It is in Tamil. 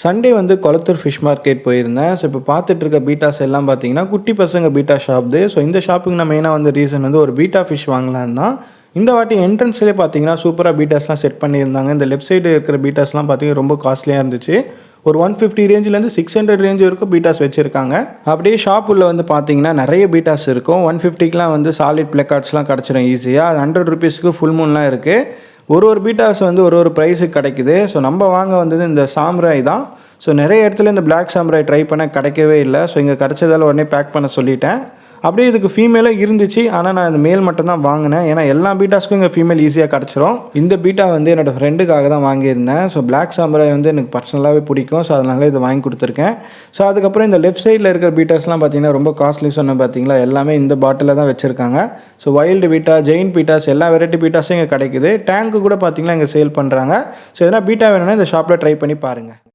சண்டே வந்து கொளத்தூர் ஃபிஷ் மார்க்கெட் போயிருந்தேன். ஸோ இப்போ பார்த்துட்டு இருக்க பீட்டாஸ் எல்லாம் பார்த்தீங்கன்னா, குட்டி பசங்க பீட்டா ஷாப்து. ஸோ இந்த ஷாப்புக்கு நான் மெயினா வந்த ரீசன் வந்து ஒரு பீட்டா ஃபிஷ் வாங்கலான்னு தான். இந்த வாட்டி என்ட்ரன்ஸ்லேயே பார்த்தீங்கன்னா, சூப்பரா பீட்டாஸ்லாம் செட் பண்ணியிருந்தாங்க. இந்த லெஃப்ட் சைடு இருக்கிற பீட்டாஸ்லாம் பார்த்தீங்கன்னா, ரொம்ப காஸ்ட்லியா இருந்துச்சு. ஒரு 150 ரேஞ்சிலேருந்து 600 ரேஞ்ச் வரைக்கும் பீட்டாஸ் வச்சிருக்காங்க. அப்படியே ஷாப் உள்ள வந்து பார்த்தீங்கன்னா, நெறைய பீட்டாஸ் இருக்கும். 150க்குலாம் வந்து சாலிட் பிளே கார்ட்ஸ்லாம் கிடச்சிரும் ஈஸியா. அது ₹100க்கு ஃபுல் மூன்லாம் இருக்கு. ஒரு பீட்டாஸ் வந்து ஒரு பிரைஸுக்கு கிடைக்குது. ஸோ நம்ம வாங்க வந்தது இந்த சாம்ராய் தான். ஸோ நிறைய இடத்துல இந்த பிளாக் சாம்ராய் ட்ரை பண்ண கிடைக்கவே இல்லை. ஸோ இங்கே கிடைச்சதால உடனே பேக் பண்ண சொல்லிட்டேன். அப்படியே இதுக்கு ஃபீமேலும் இருந்துச்சு. ஆனால் நான் இந்த மேல் மட்டும் தான் வாங்கினேன். ஏன்னா எல்லா பீட்டாஸ்க்கும் இங்கே ஃபீமேல் ஈஸியாக கிடச்சிரும். இந்த பீட்டா வந்து என்னோடய ஃப்ரெண்டுக்காக தான் வாங்கியிருந்தேன். ஸோ பிளாக் சாம்ராய் வந்து எனக்கு பர்சனலாகவே பிடிக்கும். ஸோ அதனால இதை வாங்கி கொடுத்துருக்கேன். ஸோ அதுக்கப்புறம் இந்த லெஃப்ட் சைடில் இருக்கிற பீட்டாஸ்லாம் பார்த்தீங்கன்னா ரொம்ப காஸ்ட்லி சொன்ன பார்த்தீங்களா, எல்லாமே இந்த பாட்டிலில் தான் வச்சுருக்காங்க. So wild beta, Jain betas எல்லா வெரைட்டி பீட்டாஸும் இங்கே கிடைக்குது. டேங்க்கு கூட பார்த்தீங்கன்னா இங்கே சேல் பண்ணுறாங்க. ஸோ எதனா பீட்டா வேணும்னா இந்த ஷாப்பில் ட்ரை பண்ணி பாருங்கள்.